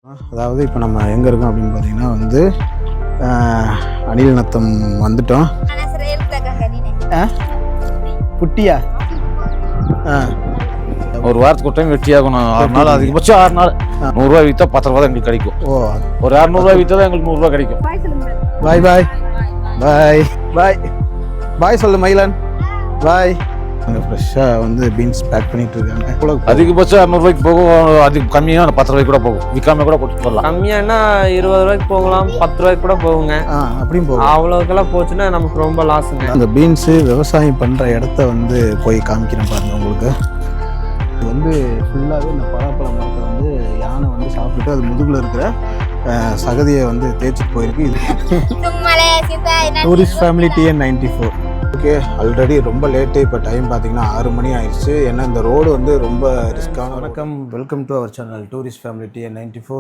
அதாவது இப்போ நம்ம எங்கே இருக்கோம் அப்படின்னு பார்த்தீங்கன்னா வந்து அணில் நத்தம் வந்துட்டோம். குட்டியா ஒரு வாரத்துக்கு ஒரு டைம் வெட்டி ஆகணும். 6 நாள் அதிகபட்சம் 6 நாள் 100 ரூபாய் விற்றா 10 ரூபா தான் எங்களுக்கு கிடைக்கும். ஒரு 200 ரூபாய் விற்றா தான் எங்களுக்கு 100 ரூபாய் கிடைக்கும். பாய் பாய் பாய் பாய் பாய் சொல்லு மயிலன் பாய். அங்கே ஃப்ரெஷ்ஷாக வந்து பீன்ஸ் பேக் பண்ணிட்டு இருக்காங்க. அதிகபட்சம் 200 ரூபாய்க்கு போகும். அதுக்கு கம்மியாக 10 ரூபாய்க்கு கூட போகும். விற்காம கூட போட்டு போடலாம். கம்மியானா 20 ரூபாய்க்கு போகலாம், 10 ரூபாய்க்கு கூட போகுங்க. அப்படியும் போகும். அவ்வளோக்கெல்லாம் போச்சுன்னா நமக்கு ரொம்ப லாஸுங்க. அந்த பீன்ஸு விவசாயம் பண்ணுற இடத்த வந்து போய் காமிக்கிறேன் பாருங்க. உங்களுக்கு இது வந்து ஃபுல்லாகவே இந்த பலாப்பழ மரத்தை வந்து யானை வந்து சாப்பிட்டுட்டு அது முதுகில் இருக்கிற சகதியை வந்து தேய்ச்சிட்டு போயிருக்கு. இது tourist family TN94. Okay, already ரொம்ப லேட்டு. இப்போ டைம் பார்த்தீங்கன்னா 6 மணி ஆயிடுச்சு. ஏன்னா இந்த ரோடு வந்து ரொம்ப ரிஸ்க்கான. வணக்கம், welcome to our channel tourist family TN94.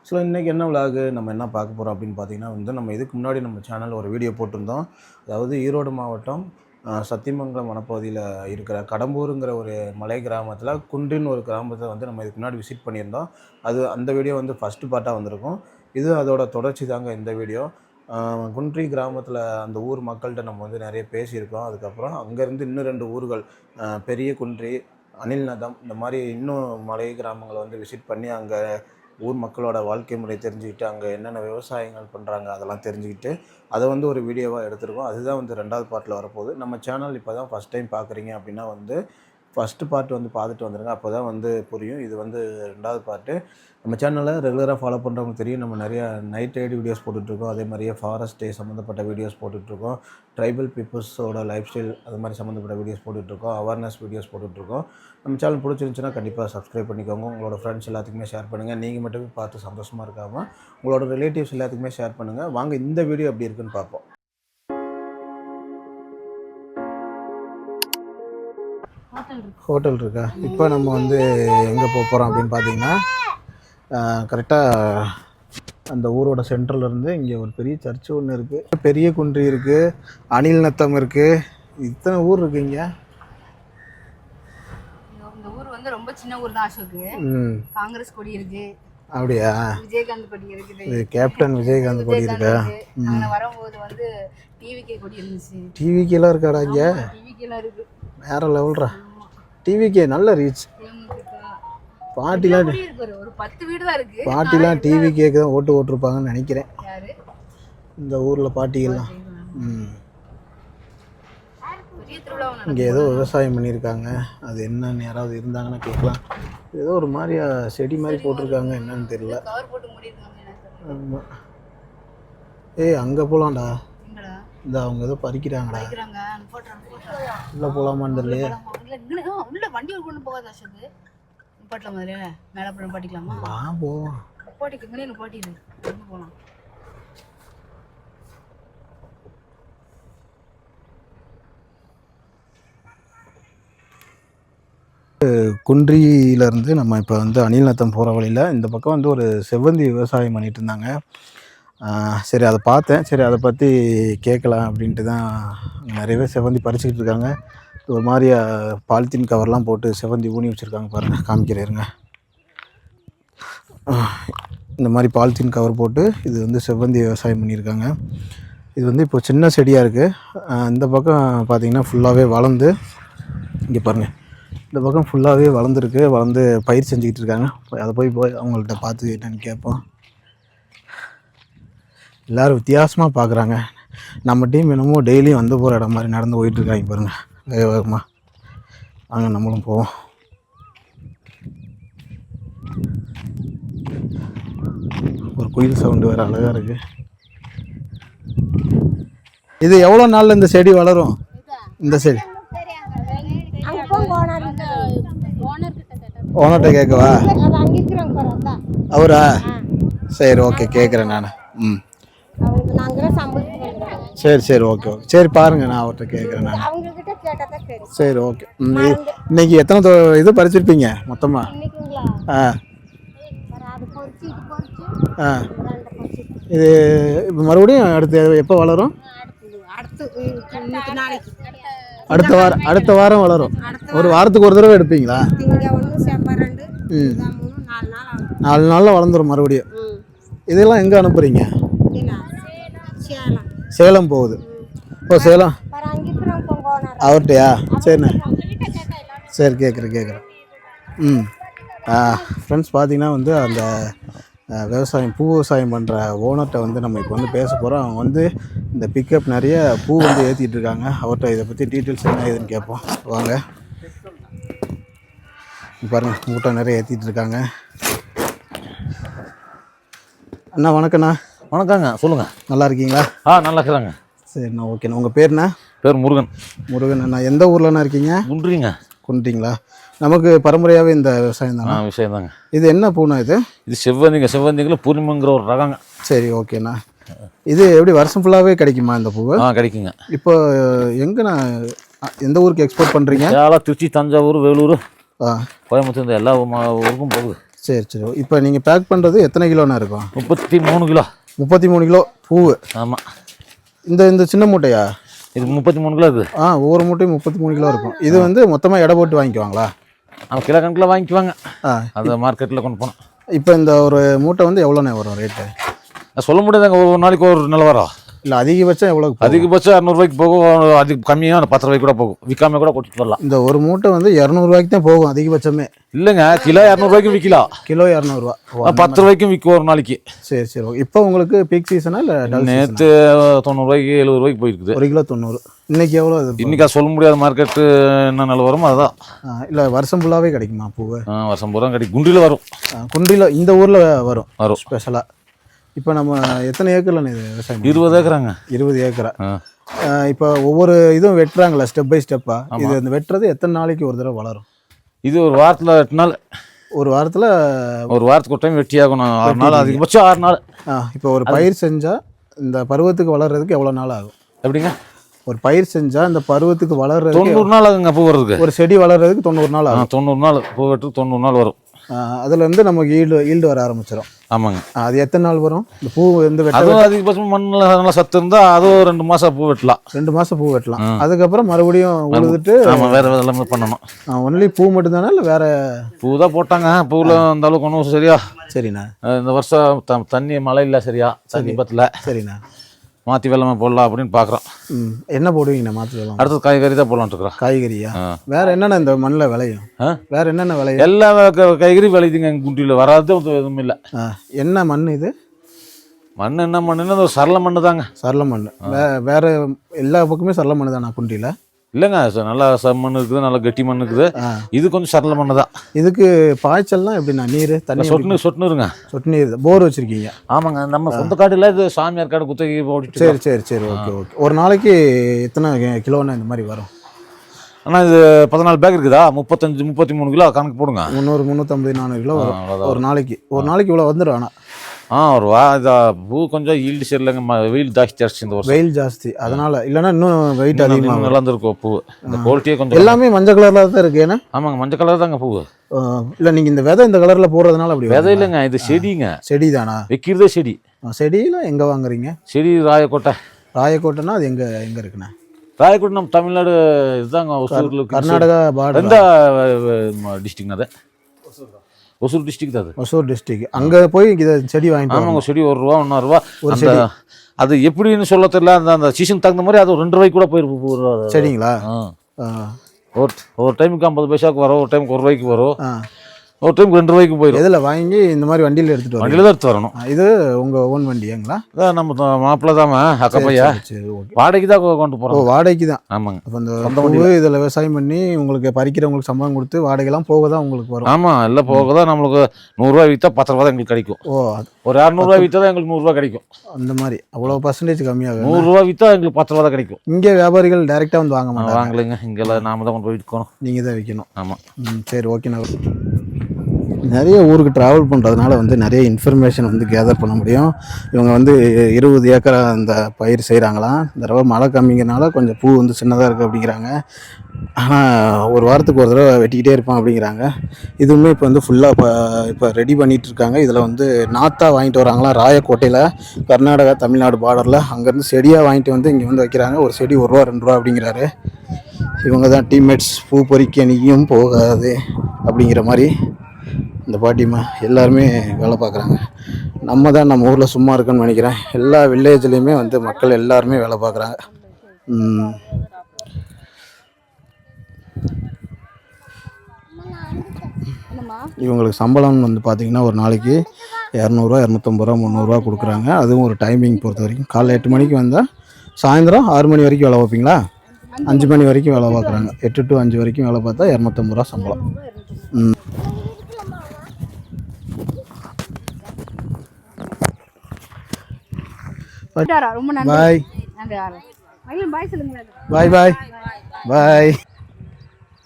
So இன்றைக்கி என்ன விலாகு நம்ம என்ன பார்க்க போகிறோம் அப்படின்னு பார்த்தீங்கன்னா வந்து நம்ம இதுக்கு முன்னாடி நம்ம சேனலில் ஒரு வீடியோ போட்டிருந்தோம். அதாவது ஈரோடு மாவட்டம் சத்தியமங்கலம் வனப்பகுதியில் இருக்கிற கடம்பூருங்கிற ஒரு மலை கிராமத்தில் குன்றின்னு ஒரு கிராமத்தை வந்து நம்ம இதுக்கு முன்னாடி விசிட் பண்ணியிருந்தோம். அந்த வீடியோ வந்து ஃபஸ்ட்டு பார்ட்டாக வந்திருக்கும். இது அதோட தொடர்ச்சி தாங்க இந்த வீடியோ. குன்றி கிராமத்தில் அந்த ஊர் மக்கள்கிட்ட நம்ம வந்து நிறைய பேசியிருக்கோம். அதுக்கப்புறம் அங்கேருந்து இன்னும் 2 ஊர்கள் பெரிய குன்றி, அணில் நதம், இந்த மாதிரி இன்னும் மலை கிராமங்களை வந்து விசிட் பண்ணி அங்கே ஊர் மக்களோட வாழ்க்கை முறை தெரிஞ்சுக்கிட்டு அங்கே என்னென்ன விவசாயங்கள் பண்ணுறாங்க அதெல்லாம் தெரிஞ்சுக்கிட்டு அதை வந்து ஒரு வீடியோவாக எடுத்துருக்கோம். அதுதான் வந்து 2வது பார்ட்டில் வரப்போகுது. நம்ம சேனல் இப்போ தான் ஃபஸ்ட் டைம் பார்க்குறீங்க அப்படின்னா வந்து ஃபஸ்ட்டு பார்ட் வந்து பார்த்துட்டு வந்துடுங்க. அப்போ தான் வந்து புரியும். இது வந்து 2வது பார்ட்டு. நம்ம சேனலில் ரெகுலராக ஃபாலோ பண்ணுறவங்களுக்கு தெரியும். நம்ம நிறையா நைட் ரைடு வீடியோஸ் போட்டுட்ருக்கோம். அதே மாதிரியே ஃபாரஸ்ட் டே சம்மந்தப்பட்ட வீடியோஸ் போட்டுட்ருக்கோம். ட்ரைபல் பீப்புள்ஸோட லைஃப் ஸ்டைல் அது மாதிரி சம்மந்தப்பட்ட வீடியோஸ் போட்டுட்ருக்கோம். அவேர்னஸ் வீடியோஸ் போட்டுட்ருக்கோம். நம்ம சேனல் பிடிச்சிருந்துச்சுன்னா கண்டிப்பாக சப்ஸ்கிரைப் பண்ணிக்கோங்க. உங்களோட ஃப்ரெண்ட்ஸ் எல்லாத்துக்குமே ஷேர் பண்ணுங்கள். நீங்கள் மட்டுமே பார்த்து சந்தோஷமாக இருக்காமல் உங்களோட ரிலேட்டிவ்ஸ் எல்லாத்துக்குமே ஷேர் பண்ணுங்கள். வாங்க இந்த வீடியோ எப்படி இருக்குன்னு பார்ப்போம். ஹோட்டல் இருக்கா? இப்போ நம்ம வந்து எங்கே போகிறோம் அப்படின்னு பார்த்தீங்கன்னா கரெக்டாக அந்த ஊரோட சென்ட்ரலேருந்து இங்கே ஒரு பெரிய சர்ச்சு ஒன்று இருக்குது. பெரிய குன்றி இருக்குது, அணில் நத்தம் இருக்குது, இத்தனை ஊர் இருக்குது இங்கே. இந்த ஊர் வந்து ரொம்ப சின்ன ஊர் தான் அசோக்கு. காங்கிரஸ் கொடி இருக்கு. அப்படியா? விஜயகாந்த் கொடி இருக்குது. இது கேப்டன் விஜயகாந்த் கொடி இருக்கா? அங்கே வரும்போது வந்து டிவிகே கொடி இருந்துச்சு. டிவிக்கெல்லாம் இருக்காடா இங்கே? டிவிக்கெல்லாம் இருக்கு. வேற லெவல்ரா. டிவிக்கே நல்ல ரீச். பாட்டிலாம் ஒரு 10 வீடு தான் இருக்கு. பாட்டிலாம் டிவிக்கேக்கு தான் ஓட்டுருப்பாங்கன்னு நினைக்கிறேன் இந்த ஊரில் பாட்டிகள்லாம். இங்கே ஏதோ விவசாயம் பண்ணியிருக்காங்க. அது என்னன்னு யாராவது இருந்தாங்கன்னா கேட்கலாம். ஏதோ ஒரு மாதிரியா செடி மாதிரி போட்டிருக்காங்க, என்னன்னு தெரியல. ஆமாம். ஏய், அங்கே போகலாம்டா. இந்த அவங்க ஏதோ பறிக்கிறாங்கடா. உள்ள போகலாமான்னு தெரியலையே. உள்ள வண்டி கொண்டு போகாத அசோக்கு. பாட்டலாம் மாதிரி மேலே அப்புறம் பாட்டிக்கலாமா? வா போவோம். பாட்டிக்கு பாட்டிடு போகலாம். குன்றியிலேருந்து நம்ம இப்போ வந்து அணில் நத்தம் போகிற வழியில் இந்த பக்கம் வந்து ஒரு செவ்வந்தி விவசாயம் பண்ணிகிட்டு இருந்தாங்க. சரி, அதை பார்த்தேன். சரி, அதை பற்றி கேட்கலாம் அப்படின்ட்டு தான். நிறையவே செவ்வந்தி பறிச்சுக்கிட்டு இருக்காங்க. ஒரு மாதிரி பாலித்தீன் கவர்லாம் போட்டு செவ்வந்தி ஊனி வச்சுருக்காங்க பாருங்கள். காமிக்கிறேருங்க. இந்த மாதிரி பாலித்தீன் கவர் போட்டு இது வந்து செவ்வந்தி விவசாயம் பண்ணியிருக்காங்க. இது வந்து இப்போ சின்ன செடியாக இருக்குது. இந்த பக்கம் பார்த்திங்கன்னா ஃபுல்லாகவே வளர்ந்து, இங்கே பாருங்கள், இந்த பக்கம் ஃபுல்லாகவே வளர்ந்துருக்கு. வளர்ந்து பயிர் செஞ்சுக்கிட்டு இருக்காங்க. அதை போய் அவங்கள்ட்ட பார்த்து என்னென்னு கேட்போம். எல்லோரும் வித்தியாசமாக பார்க்குறாங்க. நம்ம டீம் என்னமோ டெய்லியும் வந்து போகிற இடம் மாதிரி நடந்து போயிட்டுருக்காங்க பாருங்கள். வேக வேகமாக வாங்க நம்மளும் போவோம். ஒரு குயில் சவுண்டு வேறு அழகாக இருக்குது. இது எவ்வளோ நாளில் இந்த செடி வளரும்? இந்த செடி ஓனர்கிட்ட கேட்கவா? அவரா? சரி, ஓகே, கேட்குறேன் நான். சரி சரி, ஓகே ஓகே, சரி பாருங்கள், நான் அவர்கிட்ட கேட்குறேன் நான். சரி, ஓகே. இன்னைக்கு எத்தனை இது பறிச்சிருப்பீங்க மொத்தமாக? இது இப்போ மறுபடியும் அடுத்து எப்போ வளரும்? அடுத்த வாரம் வளரும். ஒரு வாரத்துக்கு ஒரு தடவை எடுப்பீங்களா? 4 நாளில் வளர்ந்துரும் மறுபடியும். இதெல்லாம் எங்கே அனுப்புகிறீங்க? சேலம் போகுது. ஓ சேலம் அவர்கிட்டயா? சரிண்ணே, சரி கேட்குறேன். ஃப்ரெண்ட்ஸ் பார்த்தீங்கன்னா வந்து அந்த பூ விவசாயம் பண்ணுற ஓனர்கிட்ட வந்து நம்ம இப்போ வந்து பேச போகிறோம். அவங்க வந்து இந்த பிக்கப் நிறைய பூ வந்து ஏற்றிட்டு இருக்காங்க. அவர்கிட்ட இதை பற்றி டீட்டெயில்ஸ் என்ன ஏதுன்னு கேட்போம் வாங்க. பாருங்கள், மூட்டை நிறைய ஏற்றிட்டு இருக்காங்க. அண்ணா வணக்கண்ணா. வணக்கங்க, சொல்லுங்கள். நல்லா இருக்கீங்களா? நல்லா இருக்கிறாங்க. சரிண்ணா, ஓகேண்ணா. உங்கள் பேர்ண்ணா? பேர் முருகன். முருகன் அண்ணா. எந்த ஊர்லண்ணா இருக்கீங்க? குன்றிங்க. குன்றிங்களா? நமக்கு பரம்பரையாகவே இந்த விவசாயம் தானே? விஷயம் தாங்க. இது என்ன பூனா இது? இது செவ்வந்திகளை பூர்ணிமங்கிற ஒரு ரகங்க. சரி, ஓகேண்ணா. இது எப்படி வருஷம் ஃபுல்லாகவே கிடைக்குமா இந்த பூவு? கிடைக்குங்க. இப்போ எங்கண்ணா எந்த ஊருக்கு எக்ஸ்போர்ட் பண்ணுறீங்க? சேலம், திருச்சி, தஞ்சாவூர், வேலூர், கோயம்புத்தூர், இந்த எல்லா ஊருக்கும் போகுது. சரி. இப்போ நீங்கள் பேக் பண்ணுறது எத்தனை கிலோண்ணா இருக்கும்? 33 கிலோ. 33 கிலோ பூவு? ஆமாம். இந்த சின்ன மூட்டையா? இது 33 கிலோ இருக்குது. ஒவ்வொரு மூட்டையும் 33 கிலோ இருக்கும். இது வந்து மொத்தமாக எடை போட்டு வாங்கிக்குவாங்களா? நம்ம கிலோ கணக்கில் வாங்கிக்குவாங்க. அந்த மார்க்கெட்டில் கொண்டு போனோம். இப்போ இந்த ஒரு மூட்டை வந்து எவ்வளோண்ணே வரும் ரேட்டு? சொல்ல முடியாதுங்க. ஒரு நாளைக்கு ஒரு நிலவரம். இல்லை, அதிகபட்சம் எவ்வளோ? அதிகபட்சம் 200 போகும். அதுக்கு கம்மியாக 10 கூட போகும். விற்காம கூட கொட்டிட்டு வரலாம். இந்த ஒரு மூட்டை வந்து 200 தான் போகும் அதிகபட்சமே? இல்லைங்க, கிலோ 200 விற்கலாம். கிலோ 200 10 விற்கும் ஒரு நாளைக்கு. சரி. இப்போ உங்களுக்கு பீக் சீசனா இல்லை? நேற்று 90 70 போயிருக்குது. 1 கிலோ 90. இன்னைக்கு எவ்வளோ? இன்னைக்கு சொல்ல முடியாத மார்க்கெட்டு என்ன நிலவரமோ அதுதான். இல்லை, வருஷம் ஃபுல்லாகவே கிடைக்குமா பூவை? வருஷம் பூரா கிடைக்கும். குண்டியில் வரும். குண்டியில் இந்த ஊரில் வரும் ஸ்பெஷலாக. இப்போ நம்ம எத்தனை ஏக்கரில் இது விவசாயம்? 20 ஏக்கராங்க. 20 ஏக்கரா? இப்போ ஒவ்வொரு இதுவும் வெட்டுறாங்களா ஸ்டெப் பை ஸ்டெப்பாக? இது இந்த வெட்டுறது எத்தனை நாளைக்கு ஒரு தடவை வளரும்? இது ஒரு வாரத்தில் 8 நாள். ஒரு வாரத்துக்கு ஒரு டைம் வெட்டி ஆகணும். 6 நாள், அதிகபட்சம் 6 நாள். இப்போ ஒரு பயிர் செஞ்சால் இந்த பருவத்துக்கு வளர்கிறதுக்கு எவ்வளோ நாள் ஆகும்? எப்படிங்க? ஒரு பயிர் செஞ்சால் இந்த பருவத்துக்கு வளர்றதுக்கு 90 நாள் ஆகுங்க. பூ வர்றதுக்கு ஒரு செடி வளர்றதுக்கு 90 நாள் ஆகும். 90 நாள் பூ வெட்டுக்கு 90 நாள் வரும். அதுலேருந்து நமக்கு ஈல்டு வர ஆரம்பிச்சிடும். ஆமாங்க. அது எத்தனை நாள் வரும் இந்த பூ வந்து? அதுவும் அதிகபட்சம் மண்ணில் நல்லா சத்து இருந்தால் அதுவும் 2 மாதம் பூ வெட்டலாம். 2 மாதம் பூ வெட்டலாம். அதுக்கப்புறம் மறுபடியும் உழுதுட்டு வேறு எல்லாமே பண்ணணும். ஒன்லி பூ மட்டும்தானே இல்லை வேற? பூ தான் போட்டாங்க. பூவில் அந்த அளவுக்கு ஒன்றும் சரியா? சரிண்ணா. இந்த வருஷம் தண்ணி மழை இல்லை சரியா? தண்ணி பத்தல. சரிண்ணா. மாற்றி வெள்ளமே போடலாம் அப்படின்னு பார்க்குறோம். என்ன போடுவீங்கண்ணா மாற்றி வெள்ளம்? அடுத்தது காய்கறி தான் போடலான்ட்டு இருக்கிறோம். காய்கறியா? வேற என்னென்ன இந்த மண்ணில் விளையும்? வேற என்னென்ன விளையும்? எல்லா காய்கறி விளையுதுங்க. எங்கள் குண்டியில் வராது எதுவும் இல்லை. என்ன மண் இது? மண் என்ன மண்ணுன்னா சரள மண்ணு தாங்க. சரள மண். வேற எல்லா பக்கமே சரள மண் தானா குண்டியில்? இல்லைங்க, நல்லா மண் இருக்குது, நல்லா கெட்டி மண் இருக்குது. இது கொஞ்சம் சரள மண்ணு தான். இதுக்கு பாய்ச்சல்லாம் எப்படின்னா நீர் தண்ணி சொட்டுருங்க. சொட்டு நீர் போர் வச்சிருக்கீங்க? ஆமாங்க, நம்ம சொந்த காட்டில் இது சாமியார் காடு குத்தகை ஓடிட்டு. சரி. ஓகே. ஒரு நாளைக்கு எத்தனை கிலோன்னு இந்த மாதிரி வரும்? ஆனால் இது 14 பேக் இருக்குதா? 33 கிலோ கணக்கு போடுங்க. 300 350 400 கிலோ வரும் ஒரு நாளைக்கு. இவ்வளோ வந்துடும். ஆனால் பூ கொஞ்சம் ஈல்டு சரியில்லைங்க. வெயில் ஜாஸ்தி இந்த வருஷம். வெயில் ஜாஸ்தி அதனால இல்லைன்னா இன்னும் வெயிட் அதிகமாக நல்லா இருந்திருக்கும் பூ. இந்த குவாலிட்டியே கொஞ்சம் எல்லாமே மஞ்சள் கலரில் தான் இருக்கு. ஏன்னா ஆமாங்க, மஞ்சள் கலர் தாங்க பூ. இல்லை, நீங்கள் இந்த விதை இந்த கலரில் போடுறதுனால அப்படி? விதை இல்லைங்க, இது செடிங்க. செடி தானா? வைக்கிறதே செடி. செடியில் எங்கே வாங்குறீங்க? செடி ராயக்கோட்டை. ராயக்கோட்டைன்னா அது எங்கே இருக்குண்ணா? ராயக்கோட்டை நம்ம தமிழ்நாடு இதுதாங்க. ஒசூரில் கர்நாடகா பார்டர். எந்த டிஸ்ட்ரிக்ட்? அது ஒசூர் டிஸ்ட்ரிக்ட். அது ஒசூர் டிஸ்ட்ரிக்ட். அங்கே போய் இதை செடி வாங்கிட்டு? ஆமாங்க, செடி 1 ரூபா 1.5 ரூபா ஒரு செடி. அது எப்படின்னு சொல்ல தெரியல. அந்த சீசன் தகுந்த மாதிரி அது 2 ரூபாய்க்கு கூட போயிருக்கும் செடிங்களா? ஒரு டைமுக்கு 50 பைசாவுக்கு வரும், ஒரு டைமுக்கு 1 ரூபாய்க்கு வரும், ஒரு டைமுக்கு 2 ரூபாய்க்கு போயிடும். இதில் வாங்கி இந்த மாதிரி வண்டியில் எடுத்துகிட்டு வரும்? வண்டியில் தான் எடுத்து வரணும். இது உங்கள் ஓன் வண்டியாங்களா? அதான் நம்ம மாப்பிள்ள தான் அக்கா பையா. சரி, ஓகே. வாடகைக்கு தான் கொண்டு போகிறோம். வாடகைக்கு தான்? ஆமாங்க. அப்போ இந்த பூ இதில் விவசாயம் பண்ணி உங்களுக்கு பறிக்கிறவங்களுக்கு சம்பளம் கொடுத்து வாடகைலாம் போக தான் உங்களுக்கு வரும்? ஆமாம், எல்லாம் போக தான் நம்மளுக்கு 100 ரூபா விற்றா 10 ரூபா தான் எங்களுக்கு கிடைக்கும். ஒரு 200 ரூபா விற்றா தான் எங்களுக்கு 100 ரூபா கிடைக்கும். அந்த மாதிரி அவ்வளோ பர்சன்டேஜ் கம்மியாகும். 100 ரூபா விற்றா எங்களுக்கு 10 ரூபா தான் கிடைக்கும். இங்கே வியாபாரிகள் டைரெக்டாக வந்து வாங்க மாட்டாங்க? வாங்கலைங்க, இங்கெல்லாம் நாம தான் கொண்டு போய் விற்கணும். நீங்கள் தான் விற்கணும்? ஆமாம். சரி, ஓகேண்ணா. நிறைய ஊருக்கு ட்ராவல் பண்ணுறதுனால வந்து நிறைய இன்ஃபர்மேஷன் வந்து கேதர் பண்ண முடியும். இவங்க வந்து 20 ஏக்கரா அந்த பயிர் செய்கிறாங்களாம். இந்த தடவை மழை கம்மிங்கிறனால கொஞ்சம் பூ வந்து சின்னதாக இருக்குது அப்படிங்கிறாங்க. ஆனால் ஒரு வாரத்துக்கு ஒரு தடவை வெட்டிக்கிட்டே இருப்பான் அப்படிங்கிறாங்க. இதுவுமே இப்போ வந்து ஃபுல்லாக இப்போ ரெடி பண்ணிகிட்ருக்காங்க. இதில் வந்து நாற்றா வாங்கிட்டு வராங்களாம் ராயக்கோட்டையில், கர்நாடகா தமிழ்நாடு பார்டரில். அங்கேருந்து செடியாக வாங்கிட்டு வந்து இங்கே வந்து வைக்கிறாங்க. ஒரு செடி 1 ரூபா 2 ரூபா அப்படிங்கிறாரு. இவங்க தான் டீம்மேட்ஸ். பூ பொறிக்க நீயும் போகாது அப்படிங்கிற மாதிரி இந்த பாட்டிமா எல்லாருமே வேலை பார்க்குறாங்க. நம்ம தான் நம்ம ஊரில் சும்மா இருக்குன்னு நினைக்கிறேன். எல்லா வில்லேஜ்லேயுமே வந்து மக்கள் எல்லாருமே வேலை பார்க்குறாங்க. இவங்களுக்கு சம்பளம் வந்து பார்த்திங்கன்னா ஒரு நாளைக்கு 200 250 300 கொடுக்குறாங்க. அதுவும் ஒரு டைமிங் பொறுத்த வரைக்கும். காலைல 8 மணிக்கு வந்தால் சாயந்தரம் 6 மணி வரைக்கும் வேலை பார்ப்பீங்களா? 5 மணி வரைக்கும் வேலை பார்க்குறாங்க. 8 to 5 வரைக்கும் வேலை பார்த்தா 250 சம்பளம். ரொம்ப நன்றி. பாய் பாய் சொல்லுங்க. பாய் பாய் பாய்.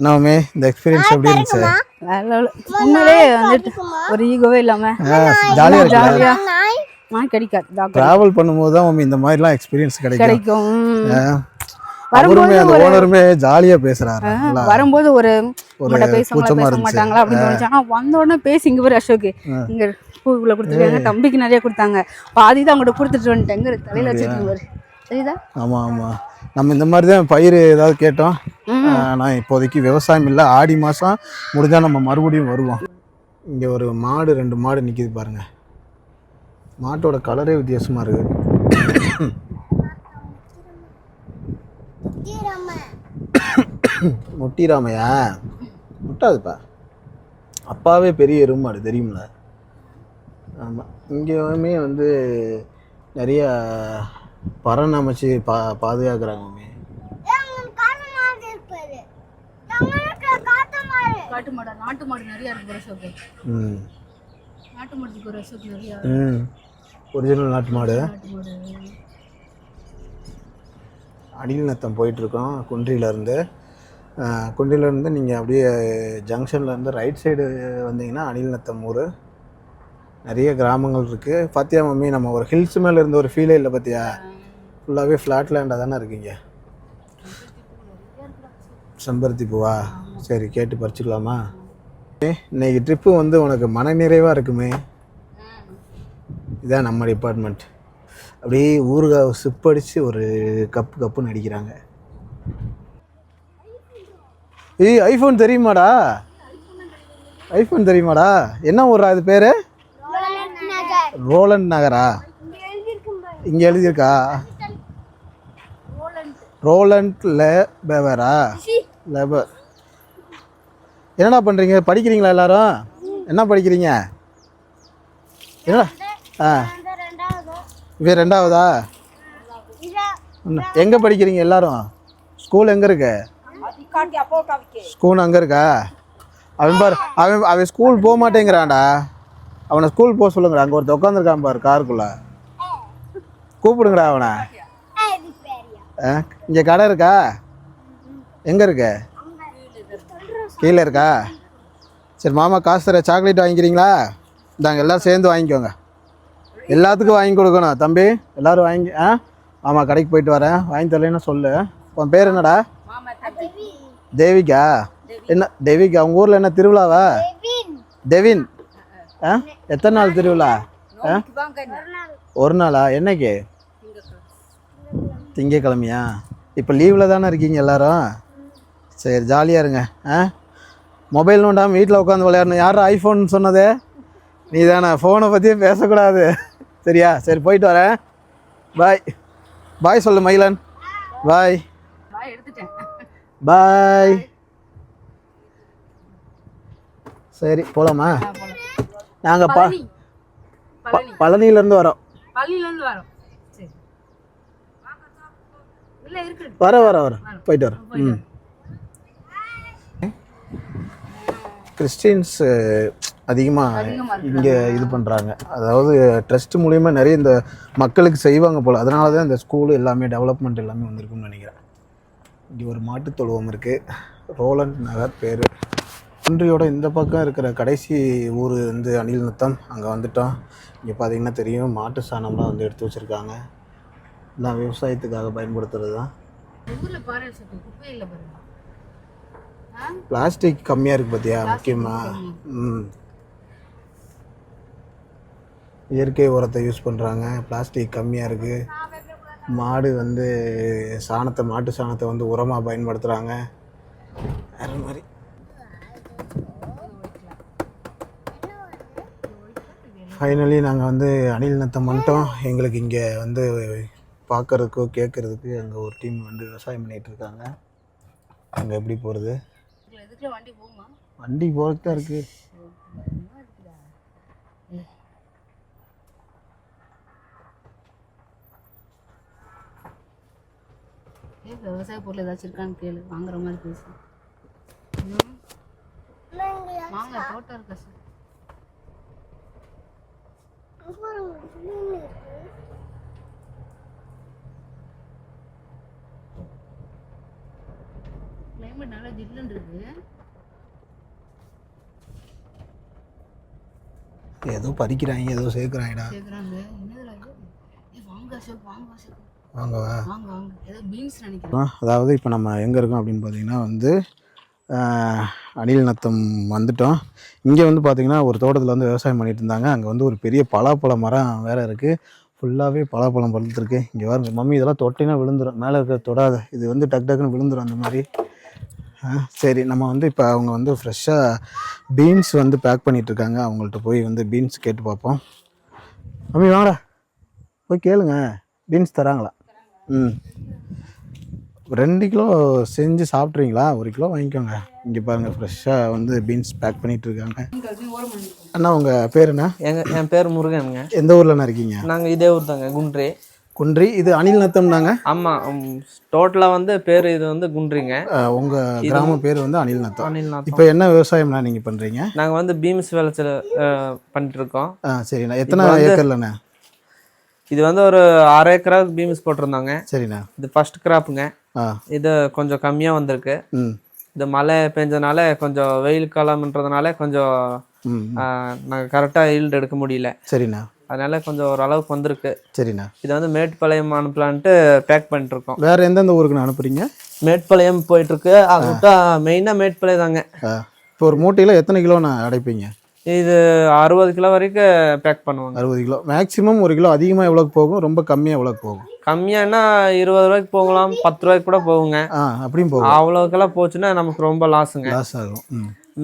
நாமே இந்த எக்ஸ்பீரியன்ஸ் எப்படி இருந்துச்சு? உண்மையிலே வந்துட்டு ஒரு ஈகோவே இல்லாம ஜாலியா கிடைக்காது. டிராவல் பண்ணும்போது தான் இந்த மாதிரிலாம் எக்ஸ்பீரியன்ஸ் கிடைக்கும். வரும்போது அந்த ஓனருமே ஜாலியா பேசுறாரு. வரும்போது ஒரு பேச மாட்டாங்களா அப்படின்னு தோணுச்சு. ஆனா வந்த உடனே பேசி இங்க ஒரு அசோக் இங்க பூக்குள்ள கொடுத்துருக்காங்க. தம்பிக்கு நிறைய கொடுத்தாங்க. பாதி தான் அவங்கள்ட்ட கொடுத்துட்டு வந்துட்டேங்க. தலையில வச்சிருக்கீங்க சரிதா? ஆமா ஆமா. நம்ம இந்த மாதிரி தான் பயிர் ஏதாவது கேட்டோம். நான் இப்போதைக்கு விவசாயம் இல்லை. ஆடி மாதம் முடிஞ்சால் நம்ம மறுபடியும் வருவோம். இங்கே ஒரு மாடு 2 மாடு நிற்கிது பாருங்க. மாட்டோட கலரே வித்தியாசமாக இருக்குது. முட்டிராமையா? முட்டாதுப்பா. அப்பாவே பெரிய எருமாடு தெரியுங்களா? ஆமாம். இங்கேயுமே வந்து நிறைய பறன் அமைச்சு பாதுகாக்கிறாங்க. நாட்டு மாடு நிறைய இருக்கு. நாட்டு மாடுக்கு ஒரு அசோக் நிறைய. ஒரிஜினல் நாட்டு மாடு. அணில் நத்தம் போயிட்டுருக்கோம் குன்றியிலேருந்து. குன்றியிலேருந்து நீங்கள் அப்படியே ஜங்ஷன்லேருந்து ரைட் சைடு வந்தீங்கன்னா அணில் நத்தம் ஊர். நிறைய கிராமங்கள் இருக்குது. பார்த்தியா மம்மி, நம்ம ஒரு ஹில்ஸ் மேலே இருந்த ஒரு ஃபீலே இல்லை பார்த்தியா? ஃபுல்லாகவே ஃப்ளாட் லேண்டாக தானே இருக்கீங்க. செம்பருத்தி பூவா? சரி, கேட்டு பறிச்சுக்கலாமா? இன்னைக்கு ட்ரிப்பு வந்து உனக்கு மன நிறைவாக இருக்குமே. இதான் நம்ம டிபார்ட்மெண்ட். அப்படியே ஊறுகாய் சிப்படிச்சு ஒரு கப்புன்னு அடிக்கிறாங்க. ஐஃபோன் தெரியுமாடா? ஐஃபோன் தெரியுமாடா? என்ன ஊரா இது பேர்? ரோலண்ட் நகரா? இங்கே எழுதியிருக்கா? ரோலண்ட் லேபரா? லேபர். என்னடா பண்ணுறீங்க? படிக்கிறீங்களா எல்லாரும்? என்ன படிக்கிறீங்க? என்னடா? இவ 2ஆவதா? எங்கே படிக்கிறீங்க எல்லாரும்? ஸ்கூல் எங்கே இருக்கு? ஸ்கூல் அங்கே இருக்கா? அவன் பாரு, அவன் ஸ்கூல் போக மாட்டேங்கிறான்டா. அவனை ஸ்கூல் போக சொல்லுங்கடா. அங்கே ஒருத்த உட்காந்துருக்கான் பாரு காருக்குள்ள. கூப்பிடுங்கடா அவனை. இங்கே கடை இருக்கா? எங்கே இருக்கு? கீழே இருக்கா? சரி, மாமா காசு தர. சாக்லேட் வாங்கிக்கிறீங்களா? இந்தாங்க, எல்லோரும் சேர்ந்து வாங்கிக்கோங்க. எல்லாத்துக்கும் வாங்கி கொடுக்கணும் தம்பி. எல்லோரும் வாங்கி. ஆமாம், கடைக்கு போயிட்டு வரேன். வாங்கி தரலைன்னு சொல்லு. உன் பேர் என்னடா? தேவிகா? என்ன தேவிகா? உங்கள் ஊரில் என்ன திருவிழாவா? டெவின். எத்தனை நாள் திருவிழா? ஒரு நாளா? என்னைக்கு? திங்கக்கிழமையா? இப்போ லீவில் தானே இருக்கீங்க எல்லோரும்? சரி, ஜாலியாக இருங்க. மொபைல் நோண்டாமல் வீட்டில் உட்காந்து விளையாடணும். யாரும் ஐஃபோன் சொன்னது? நீ தானே. ஃபோனை பற்றியே பேசக்கூடாது சரியா? சரி, போயிட்டு வரேன். பாய் பாய் சொல்லு மயிலன். பாய் பாய். சரி, போகலாமா? நாங்கள் பழனியிலேருந்து வரோம். வரோம் போயிட்டு வரோம். கிறிஸ்டின்ஸ் அதிகமாக இங்கே இது பண்ணுறாங்க. அதாவது ட்ரஸ்ட் மூலிமா நிறைய இந்த மக்களுக்கு செய்வாங்க போல். அதனால தான் இந்த ஸ்கூலு எல்லாமே டெவலப்மெண்ட் எல்லாமே வந்திருக்குன்னு நினைக்கிறேன். இங்கே ஒரு மாட்டுத் தொழுவம் இருக்குது. ரோலண்ட் நகர் பேர். குன்றியோட இந்த பக்கம் இருக்கிற கடைசி ஊர் வந்து அணில் நத்தம். அங்கே வந்துட்டோம். இங்கே பார்த்தீங்கன்னா தெரியும், மாட்டு சாணம்லாம் வந்து எடுத்து வச்சுருக்காங்க. எல்லாம் விவசாயத்துக்காக பயன்படுத்துறது தான். பிளாஸ்டிக் கம்மியாக இருக்குது பார்த்தியா? முக்கியமாக இயற்கை உரத்தை யூஸ் பண்ணுறாங்க. பிளாஸ்டிக் கம்மியாக இருக்குது. மாடு வந்து மாட்டு சாணத்தை வந்து உரமாக பயன்படுத்துகிறாங்க. வேறு மாதிரி ஃபைனலி நாங்கள் வந்து அணில் நத்தம் வந்துட்டோம். எங்களுக்கு இங்கே வந்து பார்க்குறதுக்கோ கேட்குறதுக்கு அங்கே ஒரு டீம் வந்து விவசாயம் பண்ணிகிட்டு இருக்காங்க. அங்கே எப்படி போகிறது? வண்டி போகுமா? வண்டி போகிறதுக்கு தான் இருக்குது. விவசாய பொருள் ஏதாச்சும் இருக்கான்னு கேளு, வாங்குற மாதிரி பேசு. வாங்க, தோட்டம் இருக்கா சார்? கிளைமேட் நல்லா ஜில்லுன்னு இருக்கு. ஏதோ பறிக்கிறாங்க, ஏதோ சேர்க்குறாங்கடா. கேக்குறாங்க, என்னதுல இது? வாங்க அசோக், வாங்க அசோக், வாங்கவா? வாங்க வாங்க. ஏதோ பீன்ஸ் நினைக்கிறேன். அதாவது இப்போ நம்ம எங்கே இருக்கோம் அப்படின்னு பார்த்தீங்கன்னா வந்து அணில் நத்தம் வந்துட்டோம். இங்கே வந்து பார்த்திங்கன்னா ஒரு தோட்டத்தில் வந்து விவசாயம் பண்ணிட்டு இருந்தாங்க. அங்கே வந்து ஒரு பெரிய பலாப்பழ மரம் வேறு இருக்குது. ஃபுல்லாகவே பலாப்பழம் பழுத்துருக்கு. இங்கே பாருங்க மம்மி, இதெல்லாம் தொட்டினா விழுந்துடும், மேலே இருக்க தொடாத, இது வந்து டக் டக்குன்னு விழுந்துடும் அந்த மாதிரி. சரி, நம்ம வந்து இப்போ அவங்க வந்து ஃப்ரெஷ்ஷாக பீன்ஸ் வந்து பேக் பண்ணிகிட்ருக்காங்க. அவங்கள்ட்ட போய் வந்து பீன்ஸ் கேட்டு பார்ப்போம். மம்மி வாங்கடா, போய் கேளுங்க, பீன்ஸ் தராங்களா? 2 கிலோ செஞ்சு சாப்பிட்றீங்களா? 1 கிலோ வாங்கிக்கோங்க. இங்கே பாருங்கள், ஃப்ரெஷ்ஷாக வந்து பீன்ஸ் பேக் பண்ணிகிட்டு இருக்காங்க. அண்ணா உங்கள் பேர் என்ன? என் பேர் முருகனுங்க. எந்த ஊர்லண்ணா இருக்கீங்க? நாங்கள் இதே ஊர் தாங்க, குன்றி. குன்றி. இது அணில் நத்தம்னாங்க? ஆமாம், டோட்டலாக வந்து பேர் இது வந்து குன்றிங்க. உங்கள் கிராம பேர் வந்து அணில் நத்தம். அணில் நத்தம். இப்போ என்ன விவசாயம்னா நீங்கள் பண்ணுறீங்க? நாங்கள் வந்து பீன்ஸ் விளைச்சல் பண்ணிட்டுருக்கோம். சரிண்ணா. எத்தனை ஏக்கர்லண்ணா? இது வந்து ஒரு 6 ஏக்கராவுக்கு பீன்ஸ் போட்டிருந்தாங்க. சரிண்ணா. இது ஃபர்ஸ்ட் கிராப்புங்க. இது கொஞ்சம் கம்மியாக வந்திருக்கு. இது மழை பெஞ்சதுனால, கொஞ்சம் வெயில் காலம்ன்றதுனால கொஞ்சம் நாங்கள் கரெக்டாக ஈல்டு எடுக்க முடியல. சரிண்ணா. அதனால கொஞ்சம் ஓரளவுக்கு வந்திருக்கு. சரிண்ணா. இதை வந்து மேட்டுப்பாளையம் அனுப்பலான்ட்டு பேக் பண்ணிட்டுருக்கோம். வேறு எந்தெந்த ஊருக்கு அனுப்புறீங்க? மேட்டுப்பாளையம் போயிட்டுருக்கு. அது விட்டா மெயினாக மேட்டுப்பாளையம் தாங்க. இப்போ ஒரு மூட்டையில் எத்தனை கிலோண்ணா அடைப்பீங்க? இது 60 கிலோ வரைக்கும் பேக் பண்ணுவாங்க. 60 கிலோ. மேக்ஸிமம் 1 கிலோ அதிகமாக எவ்வளோக்கு போகும், ரொம்ப கம்மியாக எவ்வளோக்கு போகும்? கம்மியானா 20 ரூபாய்க்கு போகலாம், 10 ரூபாய்க்கு கூட போகுங்க. அப்படியும் போகும். அவ்வளோக்கெல்லாம் போச்சுன்னா நமக்கு ரொம்ப லாஸுங்க. லாஸ் ஆகும்.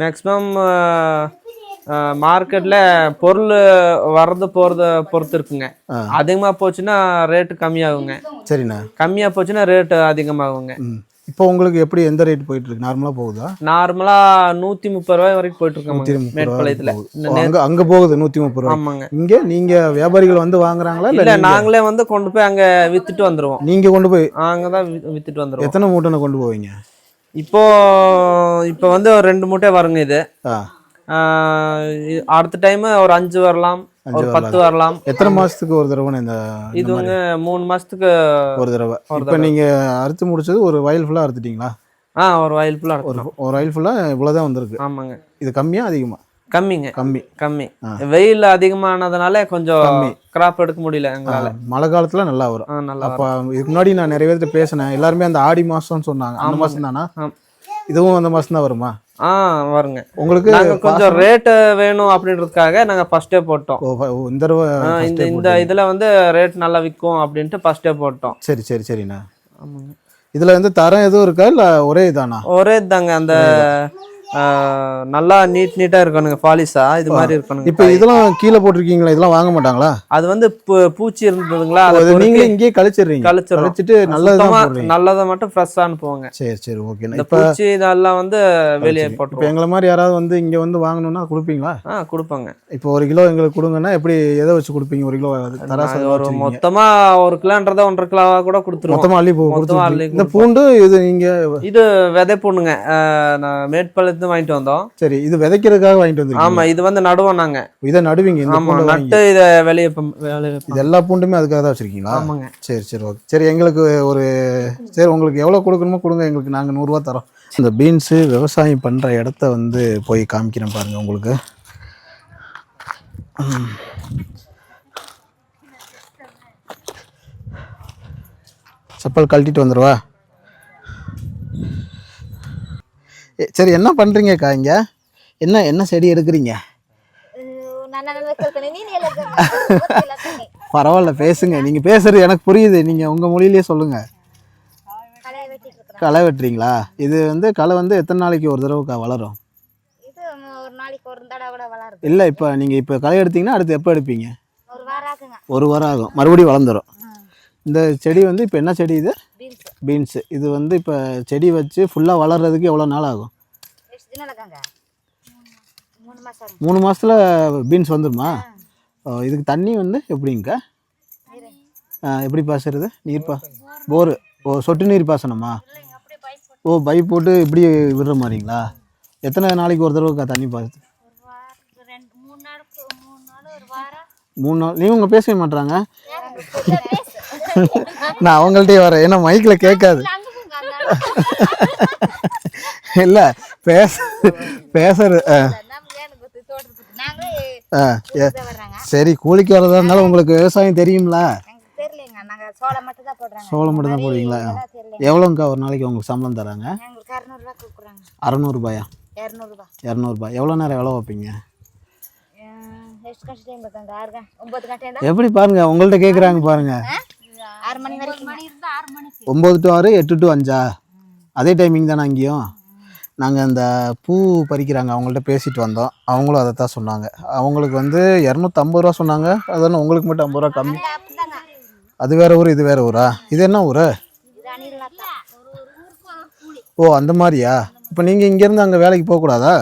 மேக்ஸிமம் மார்க்கெட்டில் பொருள் வர்றது போகிறத பொறுத்து இருக்குங்க. அதிகமாக போச்சுன்னா ரேட்டு கம்மியாகுங்க. சரிண்ணா. கம்மியாக போச்சுன்னா ரேட்டு அதிகமாகுங்க. இப்போ உங்களுக்கு எப்படி எந்த ரேட் போயிட்டு இருக்கு? நார்மலாக போகுதா? நார்மலாக 130 ரூபாய் வரைக்கும் போயிட்டு இருக்காங்க மேட்டுப்பாளையத்தில். அங்கே போகுது 130 ரூபா. ஆமாங்க. இங்கே நீங்கள் வியாபாரிகள் வந்து வாங்குறாங்களா? இல்லை, நாங்களே வந்து கொண்டு போய் அங்கே வித்துட்டு வந்துடுவோம். நீங்கள் கொண்டு போய் அங்கே தான் வித்துட்டு வந்துடுவோம். எத்தனை மூட்டை கொண்டு போவீங்க? இப்போ வந்து ஒரு 2 மூட்டை வருங்க. இது அடுத்த டைம் ஒரு 5 வரலாம், ஒரு 10 வரலாம். எத்தனை மாசத்துக்கு ஒரு தடவை இந்த? இது வந்து 3 மாசத்துக்கு ஒரு தடவை. இப்போ நீங்க அறுத்து முடிச்சது ஒரு வயல் ஃபுல்லா அறுத்துட்டீங்களா? ஒரு வயல் ஃபுல்லா ஒரு வயல் ஃபுல்லா இவ்வளவுதான் வந்திருக்கு. ஆமாங்க. இது கம்மியா அதிகமா? கம்மிங்க. கம்மி. வெயில் அதிகமானதுனால கொஞ்சம் கிராப் எடுக்க முடியல எங்களால. மழை காலத்துல நல்லா வரும். அப்ப இதுக்கு முன்னாடி நான் நிறைய பேர்கிட்ட பேசினேன். எல்லாருமே அந்த ஆடி மாசம்னு சொன்னாங்க. அந்த மாசம் தானா? இதுவும் அந்த மாசம் தான் வருமா? வருங்க. உங்களுக்கு கொஞ்சம் ரேட் வேணும் அப்படின்றதுக்காக நாங்க ஃபர்ஸ்டே போட்டோம். இந்த இதுல வந்து ரேட் நல்லா விற்கும் அப்படின்ட்டு ஃபர்ஸ்டே போட்டோம். சரிண்ணா. இதுல வந்து தரம் எதுவும் இருக்கா இல்ல ஒரே இதானா? ஒரே தாங்க. அந்த நல்லா நீட்டா இருக்கணுங்க, பாலிஷா இது மாதிரி இருக்கணும். இப்போ இதெல்லாம் கீழே போட்டிருக்கீங்களா? இதெல்லாம் வாங்க மாட்டாங்களா? அது வந்து பூச்சி இருந்ததுங்களா, அது நீங்களே இங்கேயே கழிச்சிட்டு நல்லதை மட்டும் ஃப்ரெஷ்ஷா அனுப்புவாங்க. சரி ஓகே. இந்த பூச்சி இதெல்லாம் வந்து வெளியே போட்டு. இப்போ எங்களை மாதிரி யாராவது வந்து இங்க வந்து வாங்கணும்னா கொடுப்பீங்களா? கொடுப்பாங்க. இப்போ 1 கிலோ எங்களுக்கு கொடுங்கன்னா எப்படி எதை வச்சு கொடுப்பீங்க? 1 கிலோ ஒரு மொத்தமா 1 கிலோன்றத 1.5 கிலோவா கூட கொடுத்துருவோம். மொத்தமா அள்ளி இந்த பூண்டு இது விதை பூண்டுங்க. மேட்பாளையத்துல வாங்கிட்டு வந்தோம். சரி, இது விதைக்கிறதுக்காக வாங்கிட்டு வந்தீங்க? ஆமா, இது வந்து நடுவோம் நாங்க. இதை நடுவீங்க? ஆமா, நட்டு இத வெளியே இது எல்லா பூண்டுமே அதுக்காக தான் வச்சிருக்கீங்களா? ஆமாங்க. சரி ஓகே. சரி, எங்களுக்கு சரி உங்களுக்கு எவ்வளவு கொடுக்கணுமோ கொடுங்க, எங்களுக்கு நாங்க 100 ரூபா தரோம். இந்த பீன்ஸ் விவசாயம் பண்ற இடத்த வந்து போய் காமிக்கிறேன் பாருங்க உங்களுக்கு. செப்பல் கழட்டிட்டு வந்துடுவா. சரி, என்ன பண்றீங்கக்கா? இங்க என்ன செடி எடுக்கிறீங்க? பரவாயில்ல, பேசுங்க. நீங்க பேசுறது எனக்கு புரியுது. நீங்க உங்க மொழியிலேயே சொல்லுங்க. களை வெட்டுறீங்களா? இது வந்து களை வந்து எத்தனை நாளைக்கு ஒரு தடவை வளரும்? நாளைக்கு ஒரு தடவை கூட வளருது. இல்லை இப்போ நீங்கள் இப்போ களை எடுத்தீங்கன்னா அடுத்து எப்போ எடுப்பீங்க? ஒரு வாரம் ஆகுங்க. ஒரு வாரம் ஆகும், மறுபடியும் வளர்ந்துடும். இந்த செடி வந்து இப்போ என்ன செடி இது? பீன்ஸு. இது வந்து இப்போ செடி வச்சு ஃபுல்லாக வளர்கிறதுக்கு எவ்வளோ நாள் ஆகும்? 3 மாதத்தில் பீன்ஸ் வந்துடுமா? இதுக்கு தண்ணி வந்து எப்படிங்க? எப்படி பாசுறது? போரு. சொட்டு நீர் பாசனமா? பைப் போட்டு இப்படி விடுற மாதிரிங்களா? எத்தனை நாளைக்கு ஒரு தடவை தண்ணி பாசு? 3 நாள். நீங்க பேசவே மாட்டாங்க. நான் அவங்கள்ட்டே வரேன், ஏன்னா மைக்கில் கேட்காது. இல்லை பேசுறது. சரி, கூலிக்கு வரதா இருந்தாலும் உங்களுக்கு விவசாயம் தெரியுங்களா? சோளம் மட்டும் தான் போடுவீங்களா? எவ்வளோங்கக்கா ஒரு நாளைக்கு உங்களுக்கு சம்பளம் தராங்க? 600 ரூபாயா? 200 ரூபாய். எவ்வளோ நேரம் எவ்வளோ வைப்பீங்க? எப்படி பாருங்க, உங்கள்கிட்ட கேட்குறாங்க பாருங்க. 9 to 6, 8 to 5. அதே டைமிங் தானே அங்கேயும்? நாங்கள் அந்த பூ பறிக்கிறாங்க, அவங்கள்ட்ட பேசிட்டு வந்தோம். அவங்களும் அதை தான் சொன்னாங்க. அவங்களுக்கு வந்து 250 ரூபா சொன்னாங்க. அதானே உங்களுக்கு மட்டும் 50 ரூபா கம்மி? அது வேற ஊர், இது வேற ஊரா? இது என்ன ஊர்? அந்த மாதிரியா? இப்போ நீங்கள் இங்கேருந்து அங்கே வேலைக்கு போகக்கூடாதா?